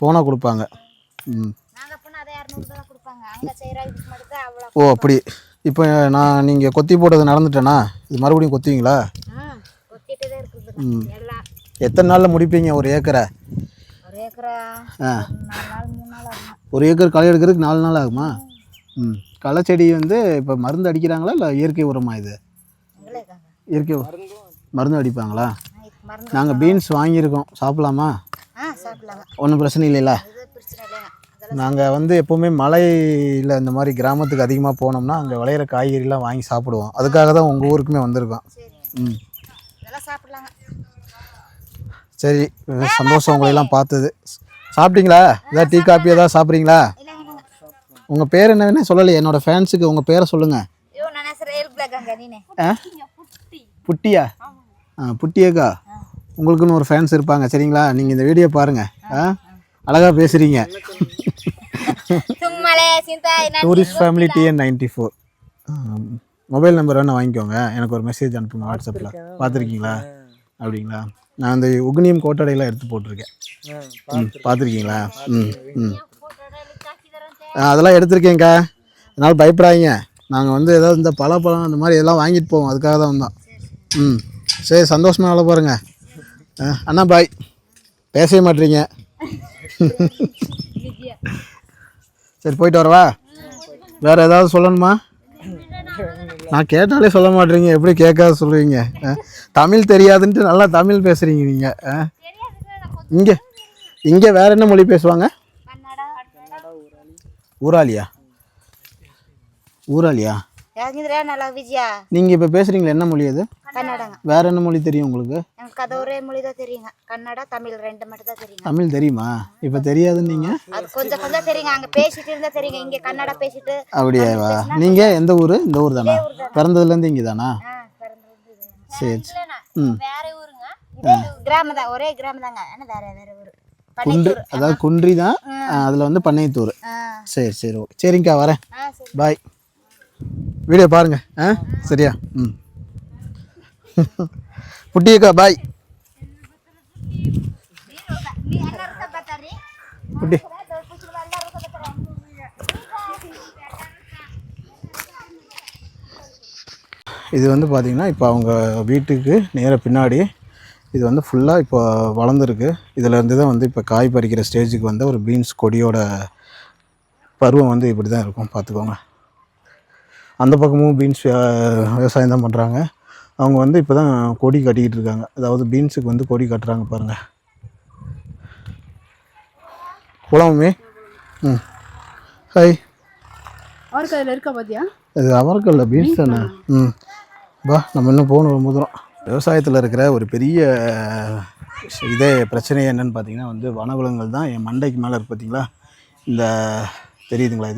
போனால் கொடுப்பாங்க. அப்படி. இப்போ நீங்கள் கொத்தி போட்டது நடந்துட்டேனா? இது மறுபடியும் கொத்துவீங்களா? எத்தனை நாளில் முடிப்பீங்க ஒரு ஏக்கரை? ஒரு ஏக்கர் களை எடுக்கிறதுக்கு 4 நாள் ஆகுமா? களை செடி வந்து இப்போ மருந்து அடிக்கிறாங்களா இல்லை இயற்கை உரமா? இது இயற்கை மருந்து அடிப்பாங்களா? நாங்கள் பீன்ஸ் வாங்கியிருக்கோம், சாப்பிட்லாமா? ஒன்றும் பிரச்சனை இல்லைல்ல? நாங்கள் வந்து எப்போவுமே மலையில் இந்த மாதிரி கிராமத்துக்கு அதிகமாக போனோம்னா அங்கே விளையிற காய்கறிலாம் வாங்கி சாப்பிடுவோம். அதுக்காக தான் உங்கள் ஊருக்குமே வந்திருக்கோம். சரி, சந்தோஷம் உங்களையெல்லாம் பார்த்தது. சாப்பிட்டீங்களா? ஏதாவது டீ காப்பி ஏதாவது சாப்பிட்றீங்களா? உங்கள் பேர் என்னன்னு சொல்லலையே, என்னோடய ஃபேன்ஸுக்கு உங்கள் பேரை சொல்லுங்கள். புட்டியா? புட்டியக்கா, உங்களுக்குன்னு ஒரு ஃபேன்ஸ் இருப்பாங்க, சரிங்களா? நீங்கள் இந்த வீடியோ பாருங்கள். அழகாக பேசுகிறீங்க. Tourist family TN 94. Mobile number வேணால் வாங்கிக்கோங்க, எனக்கு ஒரு மெசேஜ் அனுப்புங்க வாட்ஸ்அப்பில். பார்த்துருக்கீங்களா? அப்படிங்களா? நான் அந்த உக்னியம் கோட்டடையெல்லாம் எடுத்து போட்டிருக்கேன். பார்த்துருக்கீங்களா? அதெல்லாம் எடுத்திருக்கேங்க்கா, அதனால் பயப்படாதீங்க. நாங்கள் வந்து ஏதாவது இந்த பழம் அந்த மாதிரி எல்லாம் வாங்கிட்டு போவோம், அதுக்காக தான் வந்தோம். சரி, சந்தோஷமாக நல்லா பாருங்க. அண்ணா பாய். பேசவே மாட்டீங்க. சரி, போயிட்டு வரவா? வேறு ஏதாவது சொல்லணுமா? நான் கேட்டாலே சொல்ல மாட்டீங்க, எப்படி கேட்காத சொல்லுவீங்க? தமிழ் தெரியாதுன்ட்டு நல்லா தமிழ் பேசுகிறீங்க நீங்கள். இங்கே வேறு என்ன மொழி பேசுவாங்க? ஊராளியா? நீங்க இப்ப பேசுறீங்களா, என்ன மொழி அது? கன்னடங்க. வேற என்ன மொழி தெரியும் உங்களுக்கு? எனக்கு அது ஒரே மொழி தான் தெரியுங்க, கன்னடா தமிழ் 2 மட்டும் தான் தெரியும். தமிழ் தெரியுமா? இப்ப தெரியாதுன்னு நீங்க? அது கொஞ்சம் கொஞ்சம் தெரியுங்க, அங்க பேசிட்டு இருந்தா தெரியுங்க, இங்க கன்னடா பேசிட்டு. அப்படியேவா? நீங்க எந்த ஊரு? இந்த ஊர் தானா? பிறந்ததுல இருந்து இங்க தானா? சரி. வேற ஊருங்க, இதே கிராமம் தான், ஒரே கிராமம் தாங்க, ஆனா வேற வேற ஊரு. குன்றி, அதாவது குன்றி தான், அதுல வந்து பண்ணையத்தூர். சரி சரி, ஓகே. சரிங்கக்கா, வரேன். பாய். வீடியோ பாருங்க. சரியா? புட்டியக்கா பாய். புட்டி. இது வந்து பார்த்தீங்கன்னா இப்போ அவங்க வீட்டுக்கு நேராக பின்னாடி இது வந்து ஃபுல்லாக இப்போ வளர்ந்துருக்கு. இதில் இருந்து தான் வந்து இப்போ காய் பறிக்கிற ஸ்டேஜுக்கு வந்து ஒரு பீன்ஸ் கொடியோட பருவம் வந்து இப்படி தான் இருக்கும், பார்த்துக்கோங்க. அந்த பக்கமும் பீன்ஸ் விவசாயம் தான் பண்ணுறாங்க. அவங்க வந்து இப்போ தான் கொடி கட்டிக்கிட்டு இருக்காங்க, அதாவது பீன்ஸுக்கு வந்து கொடி கட்டுறாங்க பாருங்கள். குளமே. ஹாய். அவரைக்காயில் இருக்கா பார்த்தியா? அது அவரைக்காயில் பீன்ஸ் தானே. வா, நம்ம இன்னும் போகணும் ரொம்ப தூரம். விவசாயத்தில் இருக்கிற ஒரு பெரிய இதே பிரச்சனை என்னன்னு பார்த்தீங்கன்னா வந்து வனவிலங்குகள் தான். என் மண்டைக்கு மேலே இருக்கு பார்த்தீங்களா, இந்த தெரியுதுங்களா,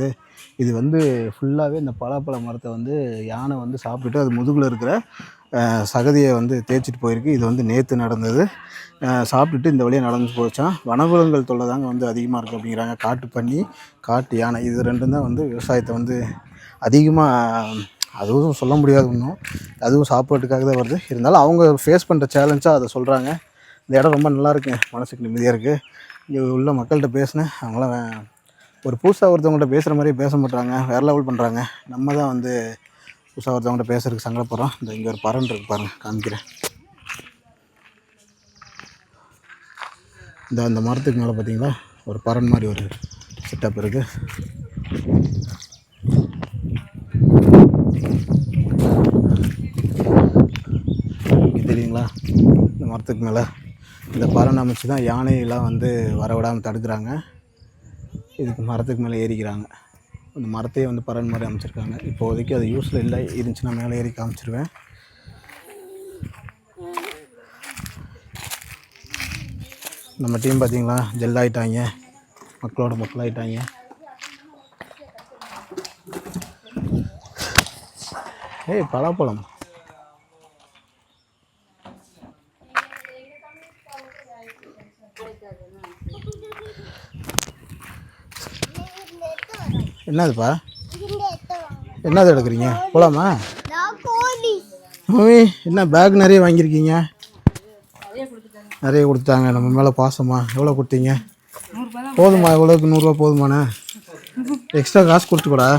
இது வந்து ஃபுல்லாகவே இந்த பலாப்பழ மரத்தை வந்து யானை வந்து சாப்பிட்டுட்டு அது முதுகில் இருக்கிற சகதியை வந்து தேய்ச்சிட்டு போயிருக்கு. இது வந்து நேற்று நடந்தது. சாப்பிட்டுட்டு இந்த வழியாக நடந்து போச்சான். வனவிலங்குகள் தொல்லை தாங்க வந்து அதிகமாக இருக்குது அப்படிங்கிறாங்க. காட்டு பன்னி, காட்டு யானை, இது ரெண்டும் தான் வந்து விவசாயத்தை வந்து அதிகமாக, அதுவும் சொல்ல முடியாது இன்னும், அதுவும் சாப்பாட்டுக்காக தான் வருது. இருந்தாலும் அவங்க ஃபேஸ் பண்ணுற சேலஞ்சாக அதை சொல்கிறாங்க. இந்த இடம் ரொம்ப நல்லா இருக்குங்க, மனசுக்கு நிம்மதியாக இருக்குது. இங்கே உள்ள மக்கள்கிட்ட பேசினேன். அவங்களாம் ஒரு புதுசாக ஒருத்தவங்கள்ட்ட பேசுகிற மாதிரியே பேச மாட்டாங்க, வேறு லெவல் பண்ணுறாங்க. நம்ம தான் வந்து புதுசாக ஒருத்தவங்கள்ட்ட பேசுறதுக்கு சங்கடப்படுறோம். இந்த இங்கே ஒரு பறன் இருக்குது பாருங்கள், காமிக்கிறேன். அந்த மரத்துக்கு மேலே பார்த்தீங்களா ஒரு பறன் மாதிரி ஒரு செட்டப் இருக்குது. தெரியுங்களா, இந்த மரத்துக்கு மேலே இந்த பறன் அமைச்சு தான் யானையெல்லாம் வந்து வரவிடாமல் தடுக்கிறாங்க. இதுக்கு மரத்துக்கு மேலே ஏறிக்கிறாங்க. அந்த மரத்தையே வந்து பறன் மாதிரி அமைச்சிருக்காங்க. இப்போதைக்கு அது யூஸில் இல்லை, இருந்துச்சுன்னா மேலே ஏறி காமிச்சிருவேன். நம்ம டீம் பார்த்தீங்களா ஜெல் ஆகிட்டாங்க, மக்களோட மக்களாகிட்டாங்க. பலாப்பழம் என்னதுப்பா, என்னது எடுக்கிறீங்க? போகலாமா? என்ன பேக் நிறைய வாங்கியிருக்கீங்க? நிறைய கொடுத்தாங்க. நம்ம மேலே பாசமா? எவ்வளோ கொடுத்தீங்க? போதுமா? எவ்வளோக்கு? 100 ரூபா போதுமாண்ணே? எக்ஸ்ட்ரா காசு கொடுத்துக்கூடா?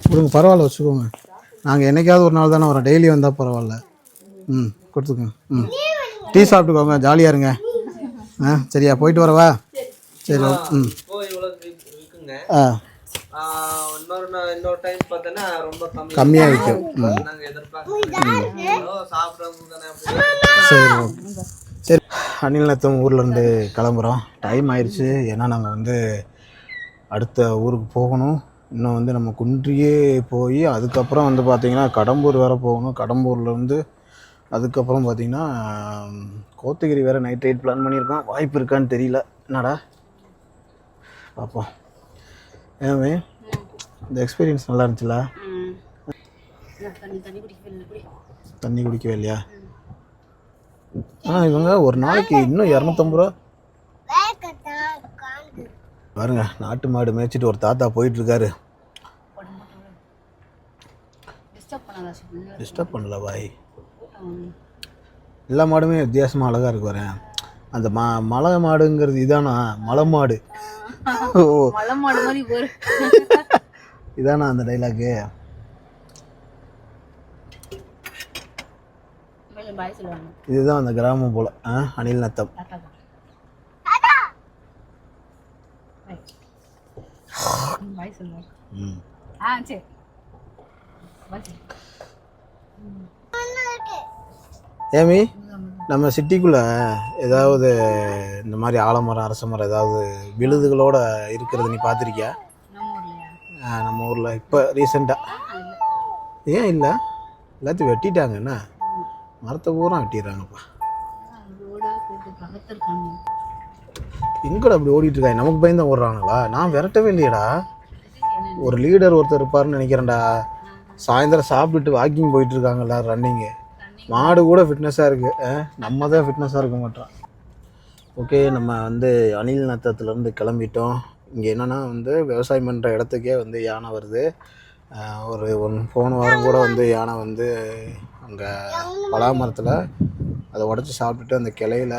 கொடுங்க, பரவாயில்ல, வச்சுக்கோங்க. நாங்கள் என்றைக்காவது ஒரு நாள் தானே வரோம், டெய்லி வந்தால் பரவாயில்ல. கொடுத்துக்கோங்க. டீ சாப்பிட்டுக்கோங்க, ஜாலியாக இருங்க. சரியா, போயிட்டு வரவா? சரி. கம்மியாக விற்கும். சரி, சரி. அணில் நத்தம் ஊர்லேருந்து கிளம்புறோம். டைம் ஆயிடுச்சு. ஏன்னா நாங்கள் வந்து அடுத்த ஊருக்கு போகணும். இன்னும் வந்து நம்ம குன்றியே போய் அதுக்கப்புறம் வந்து பார்த்திங்கன்னா கடம்பூர் வேறு போகணும். கடம்பூர்லேருந்து அதுக்கப்புறம் பார்த்திங்கன்னா கோத்தகிரி வேறு நைட் ரைட் பிளான் பண்ணியிருக்கோம். வாய்ப்பு இருக்கான்னு தெரியல. என்னடா பார்ப்போம். ஏன் இந்த எக்ஸ்பீரியன்ஸ் நல்லா இருந்துச்சுல? தண்ணி குடிக்கவே இல்லையா? இவங்க ஒரு நாளைக்கு இன்னும் 250 ரூபா பாருங்க. நாட்டு மாடு மேய்ச்சிட்டு ஒரு தாத்தா போயிட்டுருக்காரு. டிஸ்டர்ப் பண்ணல பாய். எல்லா மாடுமே வித்தியாசமாக அழகாக இருக்கு. வரேன் அந்த மலை மாடுங்கிறது இதானா? மலை மாடு. ஓ, இதானா அந்த டைலாக்கு? இதுதான் அந்த கிராமம் போல. அணில் நத்தம். ஏமி, நம்ம சிட்டிக்குள்ளே ஏதாவது இந்த மாதிரி ஆலமரம், அரச மரம் ஏதாவது விழுதுகளோட இருக்கிறது நீ பார்த்துருக்கியா? நம்ம ஊரில் இப்போ ரீசெண்டாக ஏன் இல்லை? எல்லாத்தையும் வெட்டிட்டாங்க. என்ன மரத்தை பூரா வெட்டிடுறாங்கப்பா. எங்கடா அப்படி ஓடிட்டுருக்காங்க? நமக்கு பயந்து ஓடுறாங்களா? நான் விரட்டவே இல்லையடா. ஒரு லீடர் ஒருத்தர் இருப்பார்னு நினைக்கிறேன்டா. சாயந்தரம் சாப்பிட்டுட்டு வாக்கிங் போயிட்டுருக்காங்க எல்லோரும், ரன்னிங்கு. மாடு கூட ஃபிட்னஸாக இருக்குது. நம்ம தான் ஃபிட்னஸாக இருக்க மாட்டோம். ஓகே, நம்ம வந்து அணில் நத்தத்துலேருந்து கிளம்பிட்டோம். இங்கே என்னென்னா வந்து விவசாயம் பண்ணுற இடத்துக்கே வந்து யானை வருது. போன வாரம் கூட வந்து யானை வந்து அங்கே பலாமரத்தில் அதை உடச்சி சாப்பிட்டுட்டு அந்த கிளையில்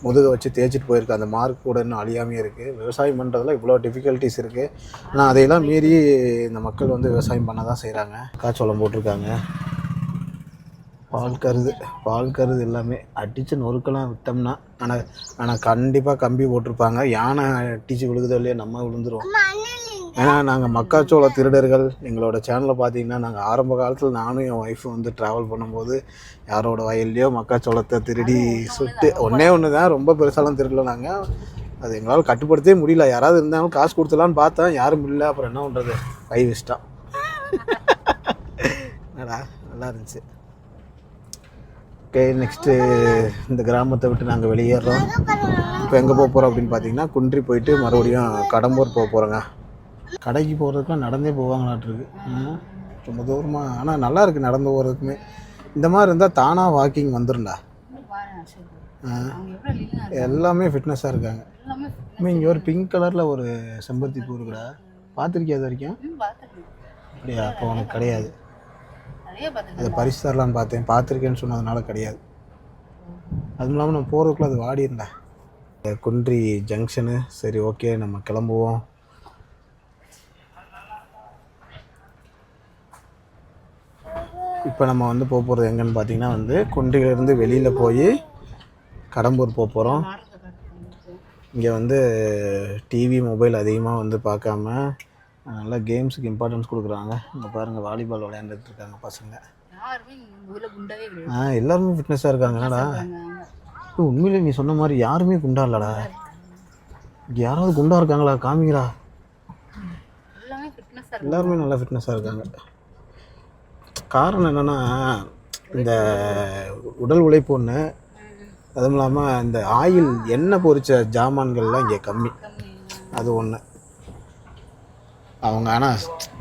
முதுகை வச்சு தேய்ச்சிட்டு போயிருக்கு. அந்த மார்க் கூட இன்னும் அழியாமையே இருக்குது. விவசாயம் பண்ணுறதுல இவ்வளோ டிஃபிகல்ட்டிஸ் இருக்குது. ஆனால் அதையெல்லாம் மீறி இந்த மக்கள் வந்து விவசாயம் பண்ண தான் செய்கிறாங்க. காய்ச்சோளம் போட்டிருக்காங்க, பால் கருது எல்லாமே அடித்து நொறுக்கலாம் விட்டோம்னா. ஆனால் கண்டிப்பாக கம்பி போட்டிருப்பாங்க. யானை அடித்து விழுகுதோ இல்லையோ, நம்ம விழுந்துருவோம். ஏன்னா நாங்கள் மக்காச்சோள திருடர்கள். எங்களோட சேனலில் பார்த்தீங்கன்னா நாங்கள் ஆரம்ப காலத்தில் நானும் என் ஒய்ஃபும் வந்து ட்ராவல் பண்ணும்போது யாரோட வயல்லையோ மக்காச்சோளத்தை திருடி சுட்டு, ஒன்று தான், ரொம்ப பெருசாலாம் திருடல. நாங்கள் அது எங்களால் கட்டுப்படுத்தவே முடியல. யாராவது இருந்தாலும் காசு கொடுத்துலான்னு பார்த்தேன், யாரும் இல்லை. அப்புறம் என்ன பண்ணுறது, கை வச்சிட்டான். என்னடா நல்லா இருந்துச்சு. ஓகே, நெக்ஸ்ட்டு இந்த கிராமத்தை விட்டு நாங்கள் வெளியேறோம். இப்போ எங்கே போக போகிறோம் அப்படின்னு பார்த்தீங்கன்னா குன்றி போயிட்டு மறுபடியும் கடம்பூர் போக போகிறோங்க. கடைக்கு போகிறதுக்குலாம் நடந்தே போவாங்களாட்டிருக்கு. ரொம்ப தூரமாக. ஆனால் நல்லா இருக்குது நடந்து போகிறதுக்குமே. இந்த மாதிரி இருந்தால் தானாக வாக்கிங் வந்துடும்டா. எல்லாமே ஃபிட்னஸாக இருக்காங்க. இங்கே ஒரு பிங்க் கலரில் ஒரு செம்பருத்தி பூ இருக்குடா, பார்த்துருக்கியா அது வரைக்கும்? அப்படியா? அப்போ உனக்கு கிடையாது. அதை பரிசு தரலான்னு பார்த்துருக்கேன்னு சொன்னதுனால கிடையாது. அதுவும் இல்லாமல் நம்ம போகிறதுக்குள்ள அது வாடிருந்தா. குன்றி ஜங்ஷனு. சரி, ஓகே, நம்ம கிளம்புவோம். இப்போ நம்ம வந்து போக போகிறது எங்கன்னு பார்த்தீங்கன்னா வந்து குன்றியிலேருந்து வெளியில் போய் கடம்பூர் போக போகிறோம். இங்கே வந்து டிவி மொபைல் அதிகமாக வந்து பார்க்காம நல்லா கேம்ஸுக்கு இம்பார்ட்டன்ஸ் கொடுக்குறாங்க. இங்கே பாருங்கள், வாலிபால் விளையாண்டுட்டு இருக்காங்க பசங்க. எல்லாருமே ஃபிட்னஸாக இருக்காங்க. என்னடா உண்மையிலே நீ சொன்ன மாதிரி யாருமே குண்டா இல்லைடா. இங்கே யாராவது குண்டா இருக்காங்களா? காமிங்களா. எல்லாருமே நல்லா ஃபிட்னஸாக இருக்காங்க. காரணம் என்னென்னா, இந்த உடல் உழைப்பு ஒன்று, அதுவும் இல்லாமல் இந்த ஆயில் எண்ணெய் பொரித்த ஜாமான்கள்லாம் இங்கே கம்மி. அது ஒன்று. அவங்க ஆனால்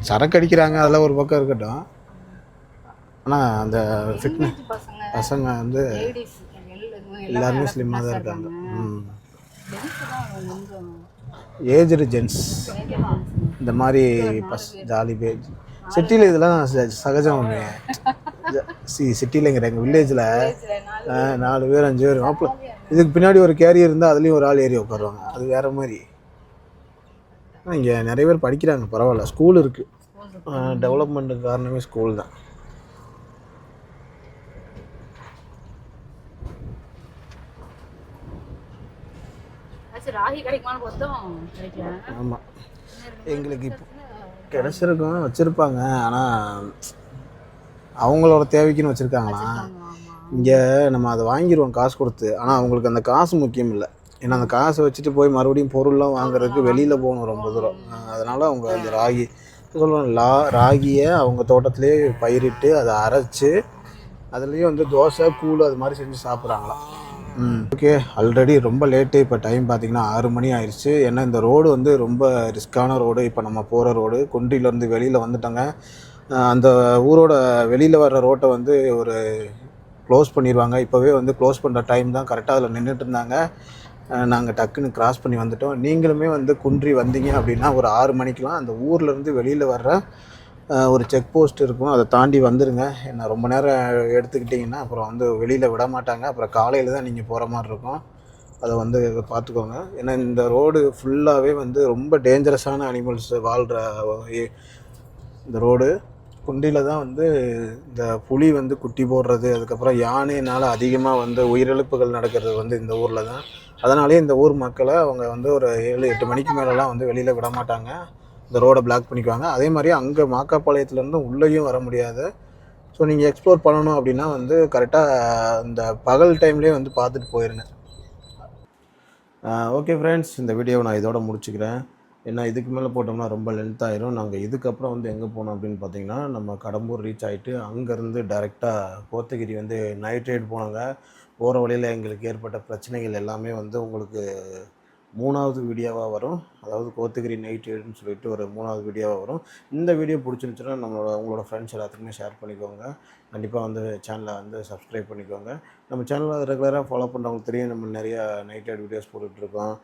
சரக்கு அடிக்கிறாங்க, அதெல்லாம் ஒரு பக்கம் இருக்கட்டும். ஆனால் அந்த ஃபிட்னஸ் பசங்க வந்து எல்லாருமே ஸ்லிம்மாக தான் இருக்காங்க. ஏஜ்டு ஜென்ஸ் இந்த மாதிரி ஜாலி பேஜ். சிட்டியில் இதெல்லாம் சகஜம். ஒன்று சிட்டியிலங்கிற எங்கள் வில்லேஜில் 4 பேர் 5 பேர் மாப்பிள்ள, இதுக்கு பின்னாடி ஒரு கேரியர் இருந்தால் அதுலேயும் ஒரு ஆள் ஏறி உட்காருவாங்க. அது வேறு மாதிரி. இங்கே நிறைய பேர் படிக்கிறாங்க, பரவாயில்ல. ஸ்கூல் இருக்குது. டெவலப்மெண்ட்டுக்கு காரணமே ஸ்கூல் தான். ஆமாம், எங்களுக்கு இப்போ கிடச்சிருக்கோம், வச்சுருப்பாங்க. ஆனால் அவங்களோட தேவைக்குன்னு வச்சுருக்காங்களாம். இங்கே நம்ம அதை வாங்கிடுவோம் காசு கொடுத்து. ஆனால் அவங்களுக்கு அந்த காசு முக்கியம் இல்லை. ஏன்னா அந்த காசை வச்சுட்டு போய் மறுபடியும் பொருள்லாம் வாங்குறதுக்கு வெளியில் போகணும் ரொம்ப தூரம். அதனால் அவங்க அந்த ராகியை அவங்க தோட்டத்திலே பயிரிட்டு அதை அரைச்சி அதுலேயும் வந்து தோசை கூழ் அது மாதிரி செஞ்சு சாப்பிட்றாங்களாம். ஓகே, ஆல்ரெடி ரொம்ப லேட்டு. இப்போ டைம் பார்த்திங்கன்னா 6 மணி ஆயிடுச்சு. ஏன்னா இந்த ரோடு வந்து ரொம்ப ரிஸ்க்கான ரோடு. இப்போ நம்ம போகிற ரோடு குன்றியிலேருந்து வெளியில் வந்துட்டோங்க. அந்த ஊரோட வெளியில் வர்ற ரோட்டை வந்து ஒரு க்ளோஸ் பண்ணிடுவாங்க. இப்போவே வந்து க்ளோஸ் பண்ணுற டைம் தான். கரெக்டாக அதில் நின்றுட்டு இருந்தாங்க. நாங்கள் டக்குன்னு கிராஸ் பண்ணி வந்துட்டோம். நீங்களுமே வந்து குன்றி வந்தீங்க அப்படின்னா ஒரு 6 மணிக்கெலாம் அந்த ஊர்லேருந்து வெளியில் வர்ற ஒரு செக் போஸ்ட் இருக்கும், அதை தாண்டி வந்துடுங்க. என்ன ரொம்ப நேரம் எடுத்துக்கிட்டிங்கன்னா அப்புறம் வந்து வெளியில் விட மாட்டாங்க. அப்புறம் காலையில் தான் நீங்கள் போகிற மாதிரி இருக்கும். அதை வந்து பார்த்துக்கோங்க. ஏன்னா இந்த ரோடு ஃபுல்லாகவே வந்து ரொம்ப டேஞ்சரஸான அனிமல்ஸ் வாழ்கிற இந்த ரோடு. குண்டியில் தான் வந்து இந்த புலி வந்து குட்டி போடுறது, அதுக்கப்புறம் யானையினால் அதிகமாக வந்து உயிரிழப்புகள் நடக்கிறது வந்து இந்த ஊரில் தான். அதனாலே இந்த ஊர் மக்களை அவங்க வந்து ஒரு 7-8 மணிக்கு மேலெலாம் வந்து வெளியில் விட மாட்டாங்க. இந்த ரோடை பிளாக் பண்ணிக்குவாங்க. அதே மாதிரி அங்கே மாக்காப்பாளையத்துலேருந்து உள்ளேயும் வர முடியாது. ஸோ நீங்கள் எக்ஸ்ப்ளோர் பண்ணணும் அப்படின்னா வந்து கரெக்டாக இந்த பகல் டைம்லேயே வந்து பார்த்துட்டு போயிருங்க. ஓகே ஃப்ரெண்ட்ஸ், இந்த வீடியோவை நான் இதோட முடிச்சுக்கிறேன். ஏன்னா இதுக்கு மேலே போட்டோம்னா ரொம்ப லென்த் ஆயிரும். நாங்கள் இதுக்கப்புறம் வந்து எங்கே போனோம் அப்படின்னு பார்த்தீங்கன்னா, நம்ம கடம்பூர் ரீச் ஆகிட்டு அங்கேருந்து டைரெக்டாக கோத்தகிரி வந்து நைட் ரைடு போனாங்க. போகிற வழியில் எங்களுக்கு ஏற்பட்ட பிரச்சனைகள் எல்லாமே வந்து உங்களுக்கு 3வது வீடியோவாக வரும். அதாவது கோத்தகிரி நைட் ரைடுன்னு சொல்லிட்டு ஒரு 3வது வீடியோவாக வரும். இந்த வீடியோ பிடிச்சிருந்துச்சுன்னா உங்களோட ஃப்ரெண்ட்ஸ் எல்லாத்துக்குமே ஷேர் பண்ணிக்கோங்க. கண்டிப்பாக வந்து சேனலை வந்து சப்ஸ்கிரைப் பண்ணிக்கோங்க. நம்ம சேனலை ரெகுலராக ஃபாலோ பண்ணுறவங்களுக்கு தெரியும், நம்ம நிறையா நைட் ரைட் வீடியோஸ் போட்டுட்ருக்கோம்.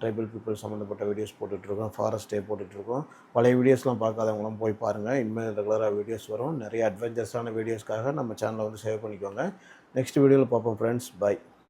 ட்ரைபல் பீப்புள் சம்மந்தப்பட்ட வீடியோஸ் போட்டுட்ருக்கோம். ஃபாரஸ்ட் டே போட்டுட்ருக்கோம். பழைய வீடியோஸ்லாம் பார்க்காதவங்களும் போய் பாருங்கள். இனிமேல் ரெகுலராக வீடியோஸ் வரும். நிறைய அட்வென்ச்சர்ஸான வீடியோஸ்க்காக நம்ம சேனலை வந்து சேவ் பண்ணிக்கோங்க. நெக்ஸ்ட் வீடியோவில் பார்ப்போம் ஃப்ரெண்ட்ஸ். பை.